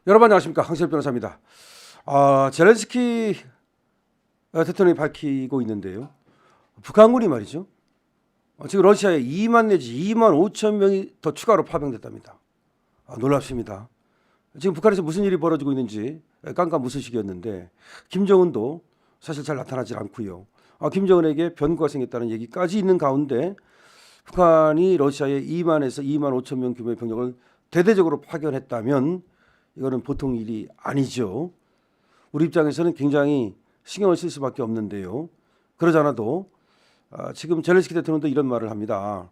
여러분 안녕하십니까, 황세일 변호사입니다. 젤렌스키 대통령이 밝히고 있는데요. 북한군이 말이죠. 지금 러시아에 2만 내지 2만 5천 명이 더 추가로 파병됐답니다. 놀랍습니다. 지금 북한에서 무슨 일이 벌어지고 있는지 깜깜무소식이었는데 김정은도 사실 잘 나타나질 않고요. 김정은에게 변고가 생겼다는 얘기까지 있는 가운데 북한이 러시아에 2만에서 2만 5천 명 규모의 병력을 대대적으로 파견했다면 이거는 보통 일이 아니죠. 우리 입장에서는 굉장히 신경을 쓸 수밖에 없는데요. 그러지 않아도 지금 젤렌스키 대통령도 이런 말을 합니다.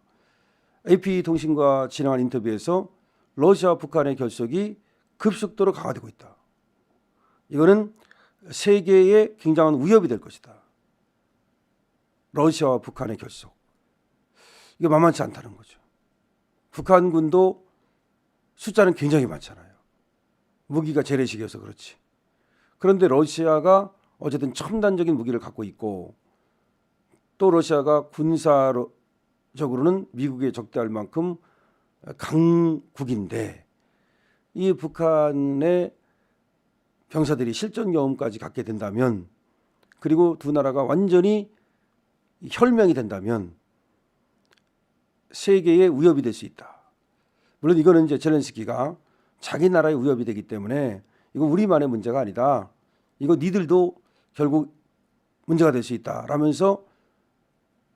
AP통신과 진행한 인터뷰에서 러시아와 북한의 결속이 급속도로 강화되고 있다. 이거는 세계에 굉장한 위협이 될 것이다. 러시아와 북한의 결속. 이게 만만치 않다는 거죠. 북한군도 숫자는 굉장히 많잖아요. 무기가 재래식이어서 그렇지. 그런데 러시아가 어쨌든 첨단적인 무기를 갖고 있고 또 러시아가 군사적으로는 미국에 적대할 만큼 강국인데 이 북한의 병사들이 실전 경험까지 갖게 된다면 그리고 두 나라가 완전히 혈맹이 된다면 세계의 위협이 될 수 있다. 물론 이거는 이제 젤렌스키가 자기 나라의 위협이 되기 때문에 이거 우리만의 문제가 아니다. 이거 니들도 결국 문제가 될 수 있다라면서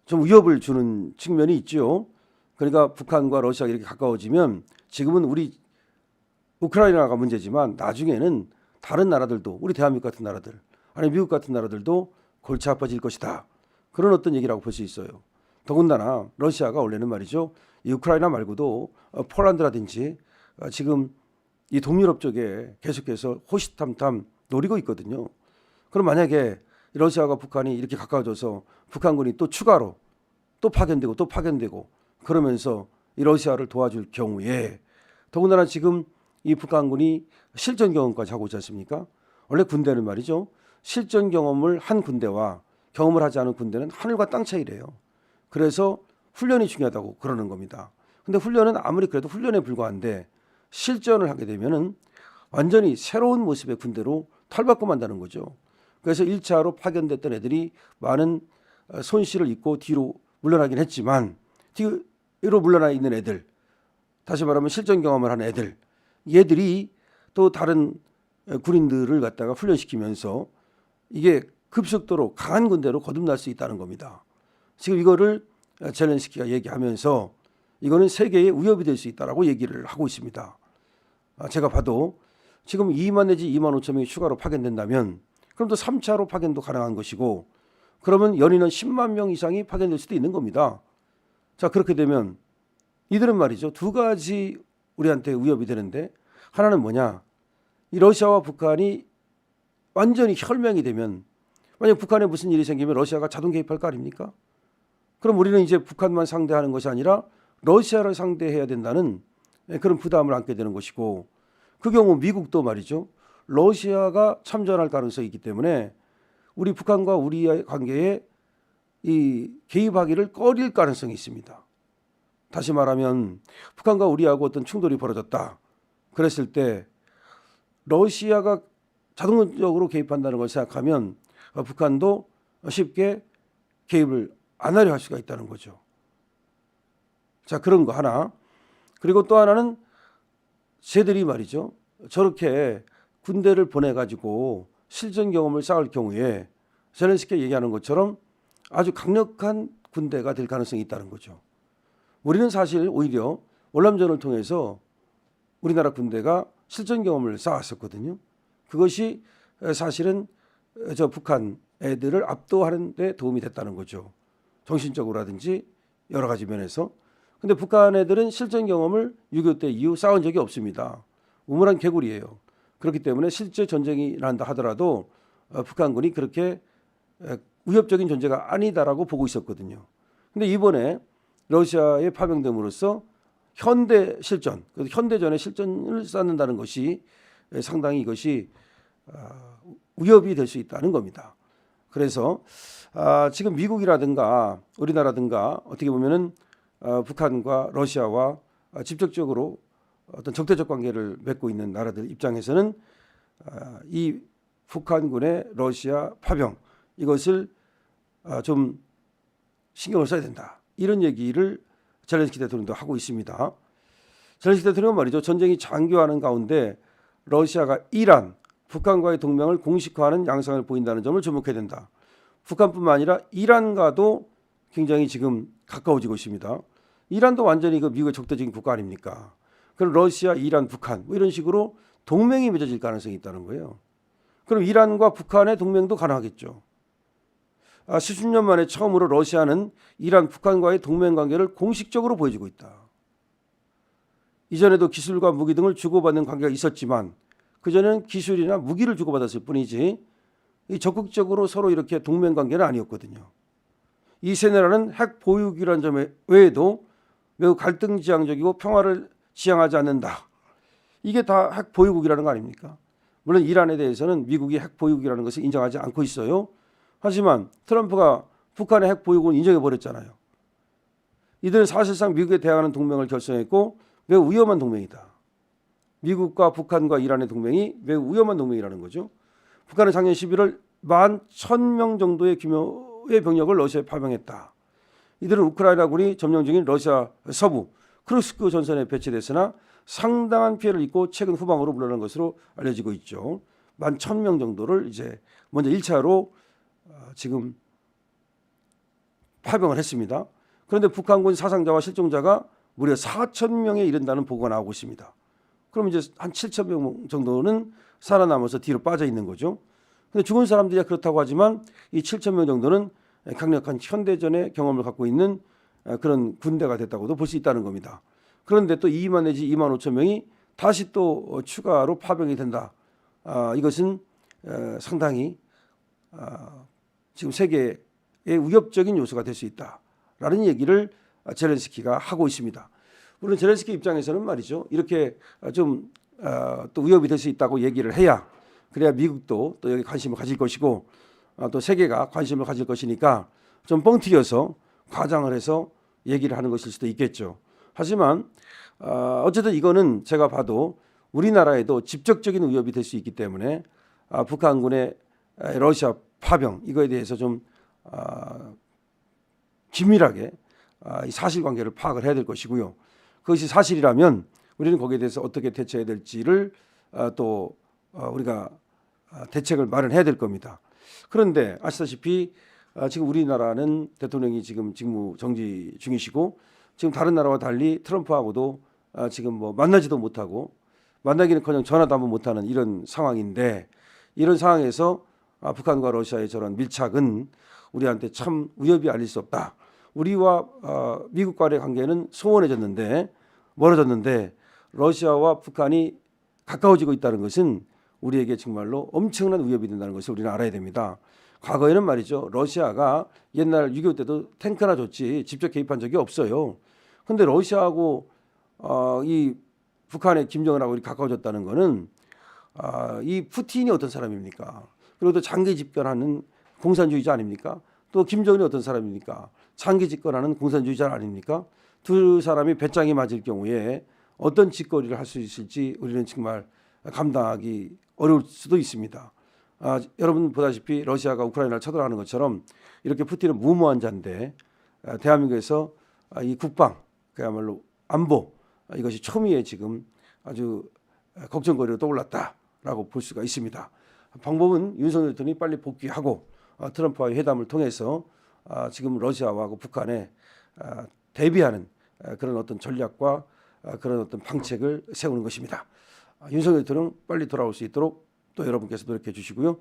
좀 위협을 주는 측면이 있죠. 그러니까 북한과 러시아가 이렇게 가까워지면 지금은 우리 우크라이나가 문제지만 나중에는 다른 나라들도 우리 대한민국 같은 나라들 아니 미국 같은 나라들도 골치 아파질 것이다. 그런 어떤 얘기라고 볼 수 있어요. 더군다나 러시아가 원래는 말이죠. 이 우크라이나 말고도 폴란드라든지 지금 이 동유럽 쪽에 계속해서 호시탐탐 노리고 있거든요. 그럼 만약에 러시아가 북한이 이렇게 가까워져서 북한군이 또 추가로 또 파견되고 그러면서 이 러시아를 도와줄 경우에 더군다나 지금 이 북한군이 실전 경험까지 하고 있지 않습니까? 원래 군대는 말이죠. 실전 경험을 한 군대와 경험을 하지 않은 군대는 하늘과 땅 차이래요. 그래서 훈련이 중요하다고 그러는 겁니다. 근데 훈련은 아무리 그래도 훈련에 불과한데 실전을 하게 되면은 완전히 새로운 모습의 군대로 탈바꿈한다는 거죠. 그래서 1차로 파견됐던 애들이 많은 손실을 입고 뒤로 물러나긴 했지만 뒤로 물러나 있는 애들, 다시 말하면 실전 경험을 한 애들, 얘들이 또 다른 군인들을 갖다가 훈련시키면서 이게 급속도로 강한 군대로 거듭날 수 있다는 겁니다. 지금 이거를 젤렌스키가 얘기하면서 이거는 세계의 위협이 될 수 있다라고 얘기를 하고 있습니다. 제가 봐도 지금 2만 내지 2만 5천 명이 추가로 파견된다면 그럼 또 3차로 파견도 가능한 것이고 그러면 연이는 10만 명 이상이 파견될 수도 있는 겁니다. 자, 그렇게 되면 이들은 말이죠. 두 가지 우리한테 위협이 되는데 하나는 뭐냐? 이 러시아와 북한이 완전히 혈맹이 되면 만약 북한에 무슨 일이 생기면 러시아가 자동 개입할 거 아닙니까? 그럼 우리는 이제 북한만 상대하는 것이 아니라 러시아를 상대해야 된다는 그런 부담을 안게 되는 것이고 그 경우 미국도 말이죠. 러시아가 참전할 가능성이 있기 때문에 우리 북한과 우리의 관계에 이 개입하기를 꺼릴 가능성이 있습니다. 다시 말하면 북한과 우리하고 어떤 충돌이 벌어졌다. 그랬을 때 러시아가 자동적으로 개입한다는 걸 생각하면 북한도 쉽게 개입을 안 하려 할 수가 있다는 거죠. 자, 그런 거 하나. 그리고 또 하나는 쟤들이 말이죠. 저렇게 군대를 보내가지고 실전 경험을 쌓을 경우에 젤렌스키가 얘기하는 것처럼 아주 강력한 군대가 될 가능성이 있다는 거죠. 우리는 사실 오히려 월남전을 통해서 우리나라 군대가 실전 경험을 쌓았었거든요. 그것이 사실은 저 북한 애들을 압도하는 데 도움이 됐다는 거죠. 정신적으로라든지 여러 가지 면에서. 근데 북한 애들은 실전 경험을 6.25 때 이후 쌓은 적이 없습니다. 우물한 개구리예요. 그렇기 때문에 실제 전쟁이 난다 하더라도 북한군이 그렇게 위협적인 존재가 아니다라고 보고 있었거든요. 근데 이번에 러시아에 파병됨으로써 현대 실전, 현대전의 실전을 쌓는다는 것이 상당히 이것이 위협이 될 수 있다는 겁니다. 그래서 지금 미국이라든가 우리나라든가 어떻게 보면은 북한과 러시아와 직접적으로 어떤 적대적 관계를 맺고 있는 나라들 입장에서는 이 북한군의 러시아 파병 이것을 좀 신경을 써야 된다. 이런 얘기를 젤렌스키 대통령도 하고 있습니다. 젤렌스키 대통령은 말이죠. 전쟁이 장기화하는 가운데 러시아가 이란, 북한과의 동맹을 공식화하는 양상을 보인다는 점을 주목해야 된다. 북한뿐만 아니라 이란과도 굉장히 지금 가까워지고 있습니다. 이란도 완전히 그 미국의 적대적인 국가 아닙니까? 그럼 러시아, 이란, 북한 뭐 이런 식으로 동맹이 맺어질 가능성이 있다는 거예요. 그럼 이란과 북한의 동맹도 가능하겠죠. 수십 년 만에 처음으로 러시아는 이란, 북한과의 동맹 관계를 공식적으로 보여주고 있다. 이전에도 기술과 무기 등을 주고받는 관계가 있었지만 그전에는 기술이나 무기를 주고받았을 뿐이지 적극적으로 서로 이렇게 동맹 관계는 아니었거든요. 이 세 나라는 핵 보유국이라는 점 외에도 매우 갈등지향적이고 평화를 지향하지 않는다. 이게 다 핵 보유국이라는 거 아닙니까? 물론 이란에 대해서는 미국이 핵 보유국이라는 것을 인정하지 않고 있어요. 하지만 트럼프가 북한의 핵 보유국을 인정해버렸잖아요. 이들은 사실상 미국에 대항하는 동맹을 결성했고 매우 위험한 동맹이다. 미국과 북한과 이란의 동맹이 매우 위험한 동맹이라는 거죠. 북한은 작년 11월 11,000명 정도의 규모의 병력을 러시아에 파병했다. 이들은 우크라이나군이 점령 중인 러시아 서부 크루스크 전선에 배치됐으나 상당한 피해를 입고 최근 후방으로 물러난 것으로 알려지고 있죠. 11,000명 정도를 이제 먼저 1차로 지금 파병을 했습니다. 그런데 북한군 사상자와 실종자가 무려 4,000명에 이른다는 보고가 나오고 있습니다. 그럼 이제 한 7,000명 정도는 살아남아서 뒤로 빠져 있는 거죠. 근데 죽은 사람들이야 그렇다고 하지만 이 7,000명 정도는 강력한 현대전의 경험을 갖고 있는 그런 군대가 됐다고도 볼 수 있다는 겁니다. 그런데 또 2만 내지 2만 5천 명이 다시 또 추가로 파병이 된다. 이것은 상당히 지금 세계의 위협적인 요소가 될 수 있다라는 얘기를 젤렌스키가 하고 있습니다. 물론 젤렌스키 입장에서는 말이죠. 이렇게 좀 또 위협이 될 수 있다고 얘기를 해야 그래야 미국도 또 여기 관심을 가질 것이고 또 세계가 관심을 가질 것이니까 좀 뻥튀겨서 과장을 해서 얘기를 하는 것일 수도 있겠죠. 하지만 어쨌든 이거는 제가 봐도 우리나라에도 직접적인 위협이 될 수 있기 때문에 북한군의 러시아 파병 이거에 대해서 좀 긴밀하게 이 사실관계를 파악을 해야 될 것이고요. 그것이 사실이라면 우리는 거기에 대해서 어떻게 대처해야 될지를 또 우리가 대책을 마련해야 될 겁니다. 그런데 아시다시피 지금 우리나라는 대통령이 지금 직무 정지 중이시고 지금 다른 나라와 달리 트럼프하고도 지금 뭐 만나지도 못하고 만나기는커녕 전화도 한번 못하는 이런 상황인데 이런 상황에서 북한과 러시아의 저런 밀착은 우리한테 참 위협이 아닐 수 없다. 우리와 미국 간의 관계는 소원해졌는데 멀어졌는데 러시아와 북한이 가까워지고 있다는 것은 우리에게 정말로 엄청난 위협이 된다는 것을 우리는 알아야 됩니다. 과거에는 말이죠. 러시아가 옛날 6.25 때도 탱크나 줬지 직접 개입한 적이 없어요. 그런데 러시아하고 이 북한의 김정은하고 가까워졌다는 것은 이 푸틴이 어떤 사람입니까? 그리고 또 장기 집권하는 공산주의자 아닙니까? 또 김정은이 어떤 사람입니까? 장기 집권하는 공산주의자 아닙니까? 두 사람이 배짱이 맞을 경우에 어떤 짓거리를 할 수 있을지 우리는 정말 감당하기 어려울 수도 있습니다. 여러분 보다시피 러시아가 우크라이나를 쳐들어가는 것처럼 이렇게 푸틴은 무모한 자인데 대한민국에서 이 국방 그야말로 안보 이것이 초미에 지금 아주 걱정거리로 떠올랐다라고 볼 수가 있습니다. 방법은 윤석열 대통령이 빨리 복귀하고 트럼프와의 회담을 통해서 지금 러시아와 북한에 대비하는 그런 어떤 전략과 그런 어떤 방책을 세우는 것입니다. 윤석열 대통령 빨리 돌아올 수 있도록 또 여러분께서 노력해 주시고요.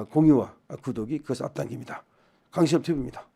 공유와 구독이 그것을 앞당깁니다. 강시엽 TV입니다.